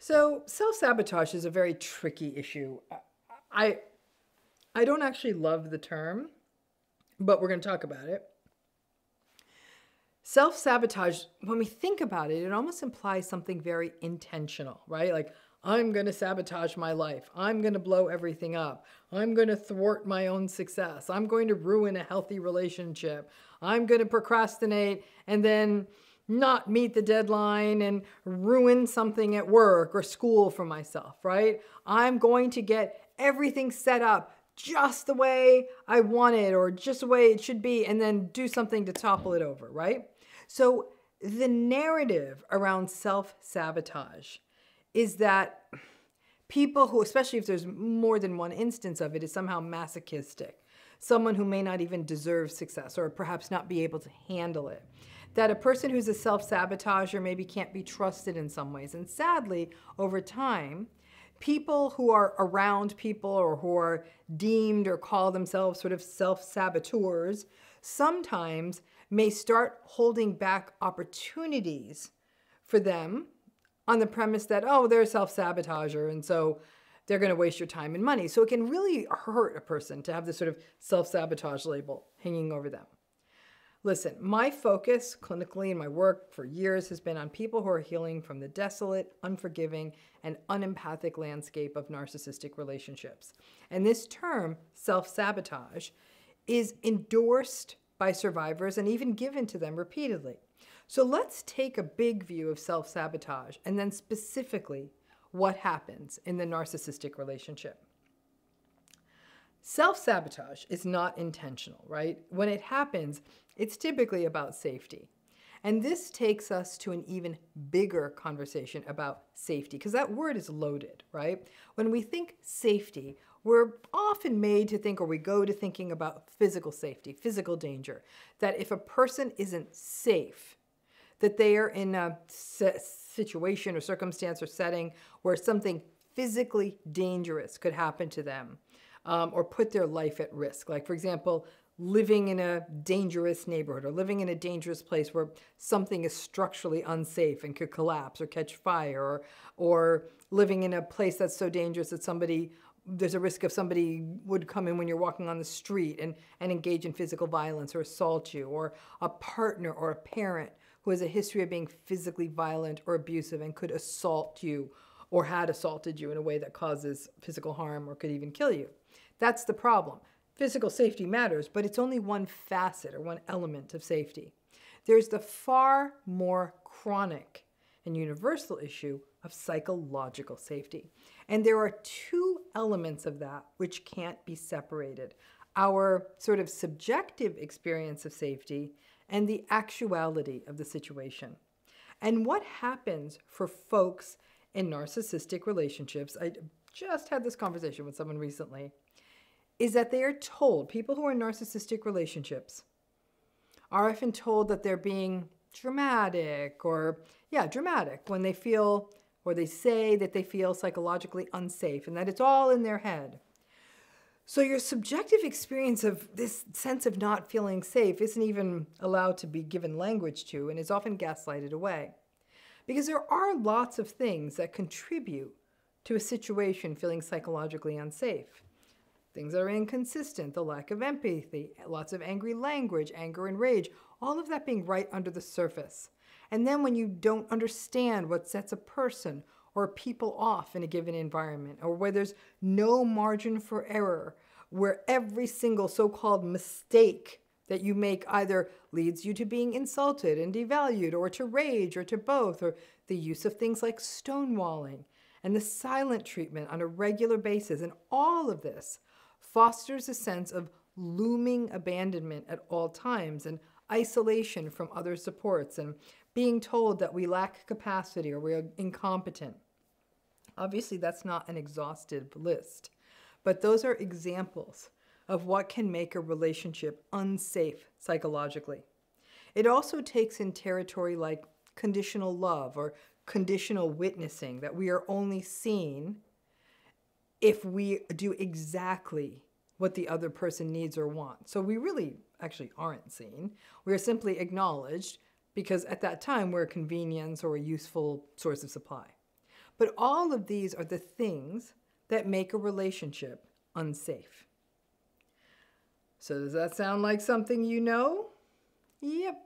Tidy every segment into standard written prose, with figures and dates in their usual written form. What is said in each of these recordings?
So self-sabotage is a very tricky issue. I don't actually love the term, but we're going to talk about it. Self-sabotage, when we think about it, it almost implies something very intentional, right? Like, I'm going to sabotage my life. I'm going to blow everything up. I'm going to thwart my own success. I'm going to ruin a healthy relationship. I'm going to procrastinate and then not meet the deadline and ruin something at work or school for myself, right? I'm going to get everything set up just the way I want it or just the way it should be and then do something to topple it over, right? So the narrative around self-sabotage is that people who, especially if there's more than one instance of it, is somehow masochistic. Someone who may not even deserve success or perhaps not be able to handle it. That a person who's a self-sabotager maybe can't be trusted in some ways. And sadly, over time, people who are around people or who are deemed or call themselves sort of self-saboteurs sometimes may start holding back opportunities for them on the premise that, oh, they're a self-sabotager and so they're going to waste your time and money. So it can really hurt a person to have this sort of self-sabotage label hanging over them. Listen, my focus clinically in my work for years has been on people who are healing from the desolate, unforgiving, and unempathic landscape of narcissistic relationships. And this term, self-sabotage, is endorsed by survivors and even given to them repeatedly. So let's take a big view of self-sabotage and then specifically what happens in the narcissistic relationship. Self-sabotage is not intentional, right? When it happens, it's typically about safety. And this takes us to an even bigger conversation about safety, because that word is loaded, right? When we think safety, we're often made to think, or we go to thinking about physical safety, physical danger, that if a person isn't safe, that they are in a situation or circumstance or setting where something physically dangerous could happen to them or put their life at risk. Like, for example, living in a dangerous neighborhood or living in a dangerous place where something is structurally unsafe and could collapse or catch fire, or living in a place that's so dangerous that there's a risk of somebody would come in when you're walking on the street and engage in physical violence or assault you, or a partner or a parent who has a history of being physically violent or abusive and could assault you or had assaulted you in a way that causes physical harm or could even kill you. That's the problem. Physical safety matters, but it's only one facet or one element of safety. There's the far more chronic and universal issue of psychological safety. And there are two elements of that which can't be separated. Our sort of subjective experience of safety and the actuality of the situation. And what happens for folks in narcissistic relationships, I just had this conversation with someone recently, is that they are told, people who are in narcissistic relationships are often told that they're being dramatic when they feel, or they say that they feel psychologically unsafe and that it's all in their head. So your subjective experience of this sense of not feeling safe isn't even allowed to be given language to and is often gaslighted away. Because there are lots of things that contribute to a situation feeling psychologically unsafe. Things that are inconsistent, the lack of empathy, lots of angry language, anger and rage, all of that being right under the surface. And then when you don't understand what sets a person or people off in a given environment, or where there's no margin for error, where every single so-called mistake that you make either leads you to being insulted and devalued, or to rage, or to both, or the use of things like stonewalling, and the silent treatment on a regular basis, and all of this fosters a sense of looming abandonment at all times, and isolation from other supports, and being told that we lack capacity or we're incompetent. Obviously, that's not an exhaustive list, but those are examples of what can make a relationship unsafe psychologically. It also takes in territory like conditional love or conditional witnessing, that we are only seen if we do exactly what the other person needs or wants. So we really actually aren't seen. We are simply acknowledged because at that time we're a convenience or a useful source of supply. But all of these are the things that make a relationship unsafe. So does that sound like something you know? Yep.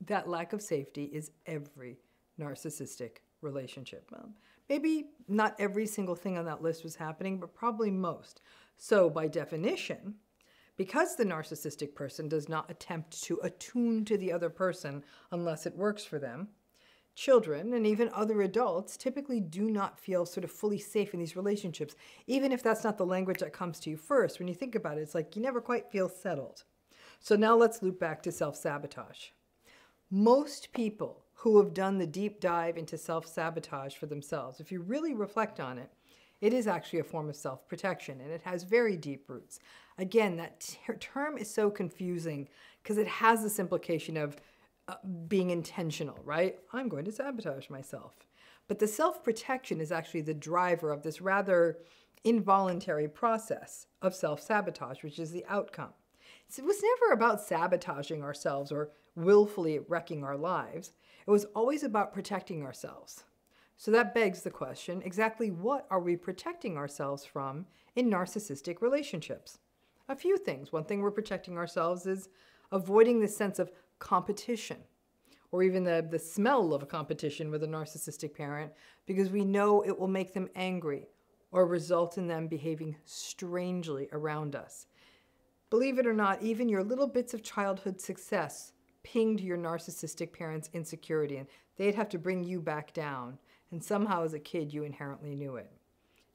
That lack of safety is every narcissistic relationship. Maybe not every single thing on that list was happening, but probably most. So by definition, because the narcissistic person does not attempt to attune to the other person unless it works for them, children and even other adults typically do not feel sort of fully safe in these relationships, even if that's not the language that comes to you first. When you think about it, it's like you never quite feel settled. So now let's loop back to self-sabotage. Most people who have done the deep dive into self-sabotage for themselves, if you really reflect on it, it is actually a form of self-protection, and it has very deep roots. Again, that term is so confusing because it has this implication of being intentional, right? I'm going to sabotage myself. But the self-protection is actually the driver of this rather involuntary process of self-sabotage, which is the outcome. So it was never about sabotaging ourselves or willfully wrecking our lives. It was always about protecting ourselves. So that begs the question, exactly what are we protecting ourselves from in narcissistic relationships? A few things. One thing we're protecting ourselves is avoiding the sense of competition, or even the smell of a competition with a narcissistic parent, because we know it will make them angry or result in them behaving strangely around us. Believe it or not, even your little bits of childhood success pinged your narcissistic parents' insecurity, and they'd have to bring you back down. And somehow as a kid, you inherently knew it.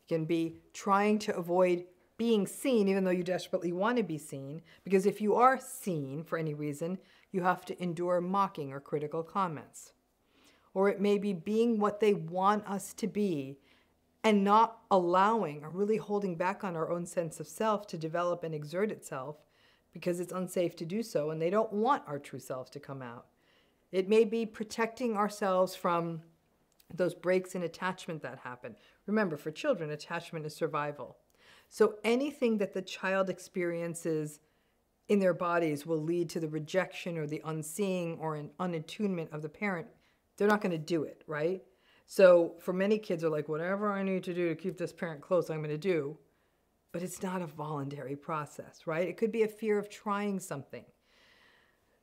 You can be trying to avoid being seen, even though you desperately want to be seen, because if you are seen for any reason, you have to endure mocking or critical comments. Or it may be being what they want us to be and not allowing or really holding back on our own sense of self to develop and exert itself because it's unsafe to do so and they don't want our true selves to come out. It may be protecting ourselves from those breaks in attachment that happen. Remember, for children, attachment is survival. So anything that the child experiences in their bodies will lead to the rejection or the unseeing or an unattunement of the parent. They're not going to do it, right? So for many kids are like, whatever I need to do to keep this parent close, I'm going to do. But it's not a voluntary process, right? It could be a fear of trying something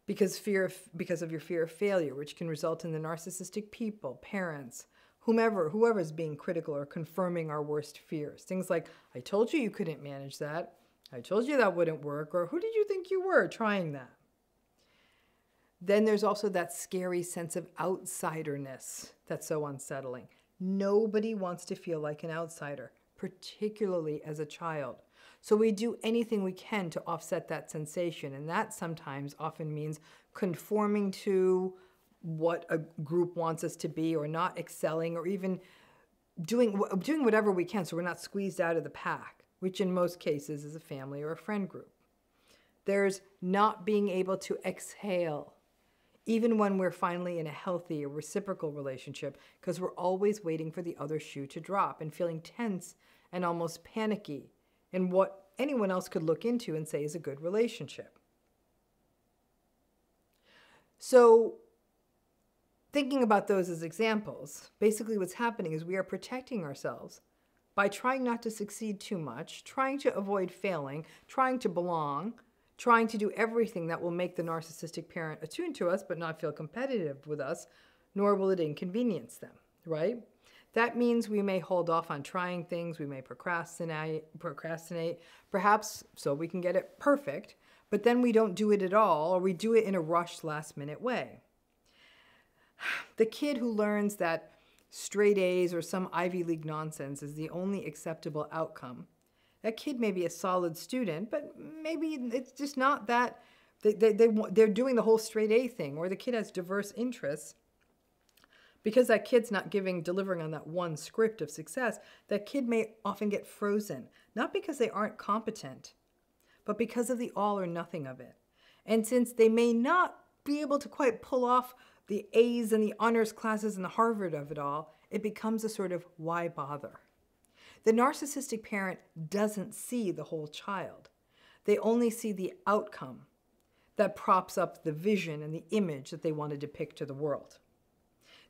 because of your fear of failure, which can result in the narcissistic people, parents, whoever's being critical or confirming our worst fears. Things like, I told you you couldn't manage that. I told you that wouldn't work. Or who did you think you were trying that? Then there's also that scary sense of outsiderness that's so unsettling. Nobody wants to feel like an outsider, particularly as a child. So we do anything we can to offset that sensation, and that sometimes often means conforming to what a group wants us to be, or not excelling, or even doing whatever we can so we're not squeezed out of the pack, which in most cases is a family or a friend group. There's not being able to exhale, even when we're finally in a healthy or reciprocal relationship, because we're always waiting for the other shoe to drop and feeling tense and almost panicky in what anyone else could look into and say is a good relationship. So thinking about those as examples, basically what's happening is we are protecting ourselves by trying not to succeed too much, trying to avoid failing, trying to belong, trying to do everything that will make the narcissistic parent attune to us but not feel competitive with us, nor will it inconvenience them, right? That means we may hold off on trying things, we may procrastinate, perhaps so we can get it perfect, but then we don't do it at all, or we do it in a rushed last-minute way. The kid who learns that straight A's or some Ivy League nonsense is the only acceptable outcome, that kid may be a solid student, but maybe it's just not that they're doing the whole straight A thing, or the kid has diverse interests. Because that kid's not delivering on that one script of success, that kid may often get frozen, not because they aren't competent, but because of the all or nothing of it. And since they may not be able to quite pull off the A's and the honors classes and the Harvard of it all, it becomes a sort of why bother? The narcissistic parent doesn't see the whole child. They only see the outcome that props up the vision and the image that they want to depict to the world.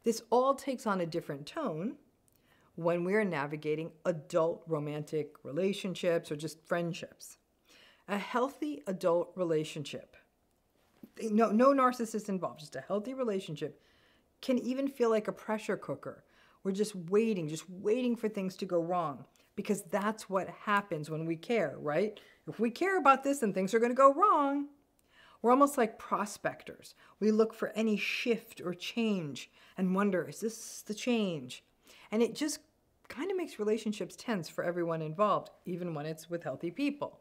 This all takes on a different tone when we are navigating adult romantic relationships or just friendships. A healthy adult relationship, no narcissist involved, just a healthy relationship, can even feel like a pressure cooker. We're just waiting for things to go wrong, because that's what happens when we care, right? If we care about this, then things are going to go wrong. We're almost like prospectors. We look for any shift or change and wonder, is this the change? And it just kind of makes relationships tense for everyone involved, even when it's with healthy people.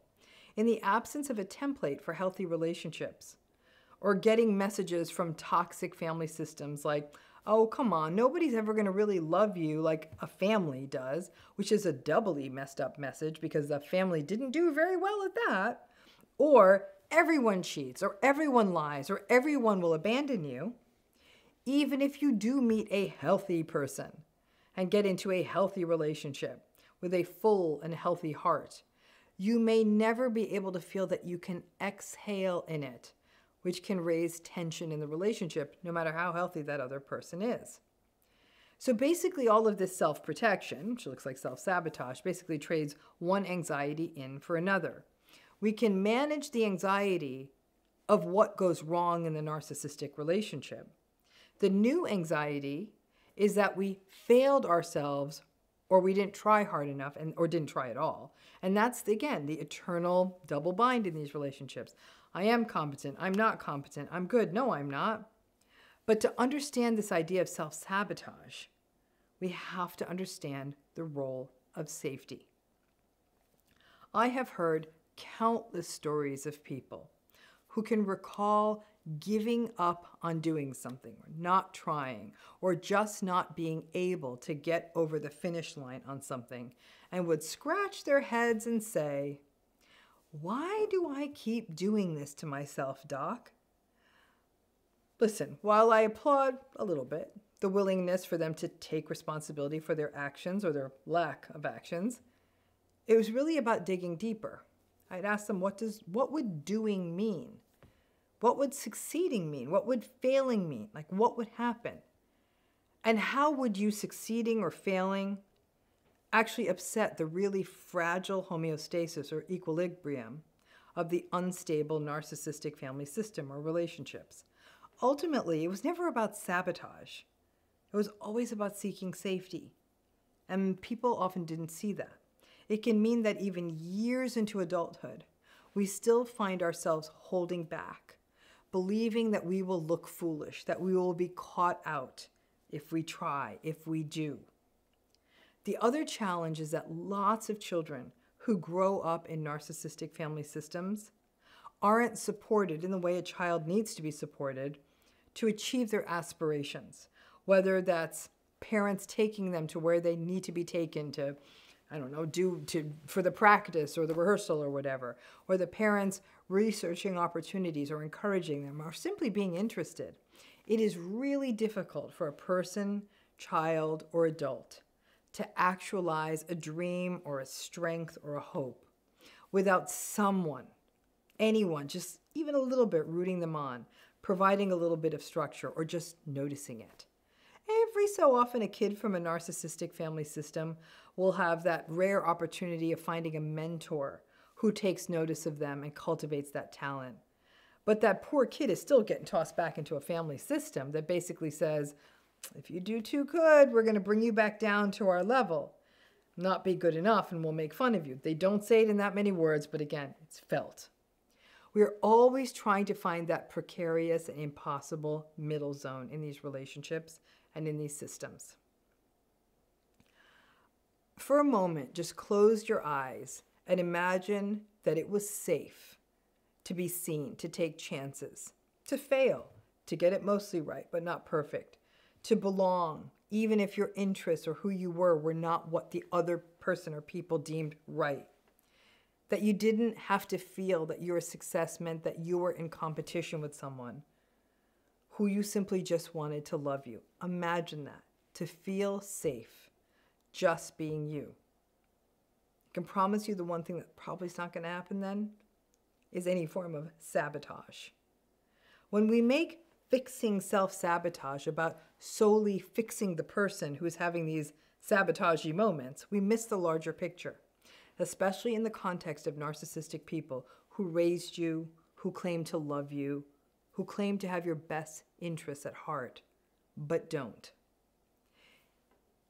In the absence of a template for healthy relationships, or getting messages from toxic family systems like, oh, come on, nobody's ever going to really love you like a family does, which is a doubly messed up message because the family didn't do very well at that, or everyone cheats, or everyone lies, or everyone will abandon you. Even if you do meet a healthy person and get into a healthy relationship with a full and healthy heart, you may never be able to feel that you can exhale in it, which can raise tension in the relationship, no matter how healthy that other person is. So basically all of this self-protection, which looks like self-sabotage, basically trades one anxiety in for another. We can manage the anxiety of what goes wrong in the narcissistic relationship. The new anxiety is that we failed ourselves, or we didn't try hard enough, or didn't try at all. And that's, again, the eternal double bind in these relationships. I am competent. I'm not competent. I'm good. No, I'm not. But to understand this idea of self-sabotage, we have to understand the role of safety. I have heard countless stories of people who can recall giving up on doing something, or not trying, or just not being able to get over the finish line on something, and would scratch their heads and say, "Why do I keep doing this to myself, Doc?" Listen, while I applaud a little bit the willingness for them to take responsibility for their actions or their lack of actions, it was really about digging deeper. I'd ask them, what would doing mean? What would succeeding mean? What would failing mean? Like, what would happen? And how would you succeeding or failing actually upset the really fragile homeostasis or equilibrium of the unstable narcissistic family system or relationships? Ultimately, it was never about sabotage. It was always about seeking safety. And people often didn't see that. It can mean that even years into adulthood, we still find ourselves holding back, believing that we will look foolish, that we will be caught out if we try, if we do. The other challenge is that lots of children who grow up in narcissistic family systems aren't supported in the way a child needs to be supported to achieve their aspirations, whether that's parents taking them to where they need to be taken to, I don't know, for the practice or the rehearsal or whatever, or the parents researching opportunities or encouraging them or simply being interested. It is really difficult for a person, child, or adult to actualize a dream or a strength or a hope without someone, anyone, just even a little bit rooting them on, providing a little bit of structure, or just noticing it. Every so often, a kid from a narcissistic family system will have that rare opportunity of finding a mentor who takes notice of them and cultivates that talent. But that poor kid is still getting tossed back into a family system that basically says, if you do too good, we're going to bring you back down to our level. Not be good enough and we'll make fun of you. They don't say it in that many words, but again, it's felt. We're always trying to find that precarious and impossible middle zone in these relationships and in these systems. For a moment, just close your eyes and imagine that it was safe to be seen, to take chances, to fail, to get it mostly right, but not perfect, to belong, even if your interests or who you were not what the other person or people deemed right. That you didn't have to feel that your success meant that you were in competition with someone who you simply just wanted to love you. Imagine that, to feel safe, just being you. I can promise you the one thing that probably is not going to happen then is any form of sabotage. When we make fixing self-sabotage about solely fixing the person who is having these sabotagey moments, we miss the larger picture, especially in the context of narcissistic people who raised you, who claim to love you, who claim to have your best interests at heart, but don't.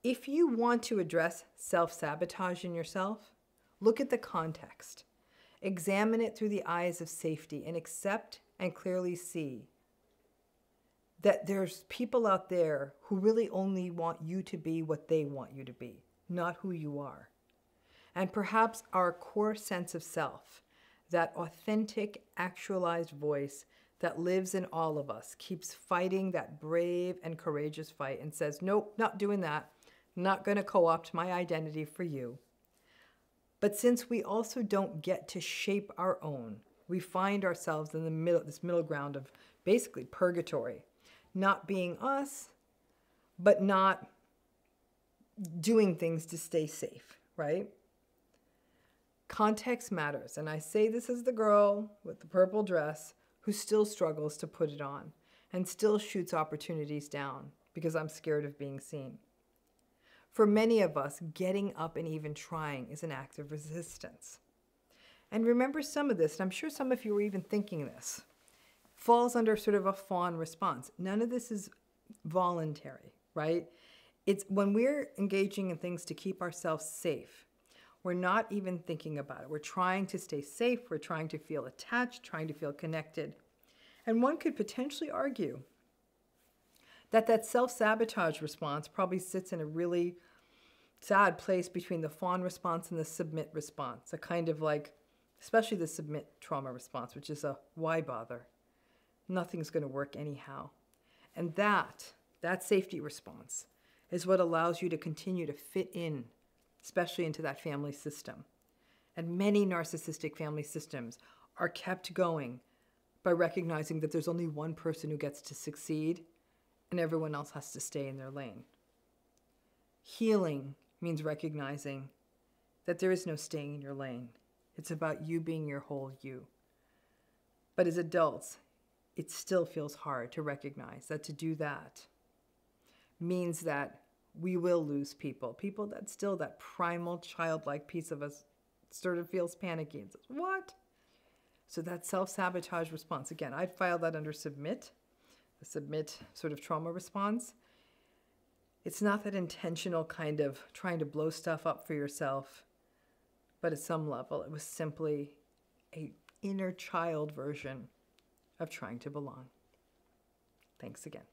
If you want to address self-sabotage in yourself, look at the context. Examine it through the eyes of safety and accept and clearly see that there's people out there who really only want you to be what they want you to be, not who you are. And perhaps our core sense of self, that authentic, actualized voice that lives in all of us, keeps fighting that brave and courageous fight and says, nope, not doing that. Not going to co-opt my identity for you. But since we also don't get to shape our own, we find ourselves in the middle, this middle ground of basically purgatory, not being us, but not doing things to stay safe, right? Context matters, and I say this as the girl with the purple dress who still struggles to put it on and still shoots opportunities down because I'm scared of being seen. For many of us, getting up and even trying is an act of resistance. And remember some of this, and I'm sure some of you were even thinking this, falls under sort of a fawn response. None of this is voluntary, right? It's when we're engaging in things to keep ourselves safe, we're not even thinking about it. We're trying to stay safe. We're trying to feel attached, trying to feel connected. And one could potentially argue that that self-sabotage response probably sits in a really sad place between the fawn response and the submit response, a kind of like, especially the submit trauma response, which is a why bother? Nothing's going to work anyhow. And that safety response is what allows you to continue to fit in, especially into that family system. And many narcissistic family systems are kept going by recognizing that there's only one person who gets to succeed and everyone else has to stay in their lane. Healing means recognizing that there is no staying in your lane. It's about you being your whole you. But as adults, it still feels hard to recognize that to do that means that we will lose people that still, that primal childlike piece of us sort of feels panicky and says, what? So that self-sabotage response, again, I'd file that under submit, the submit sort of trauma response. It's not that intentional kind of trying to blow stuff up for yourself, but at some level, it was simply an inner child version of trying to belong. Thanks again.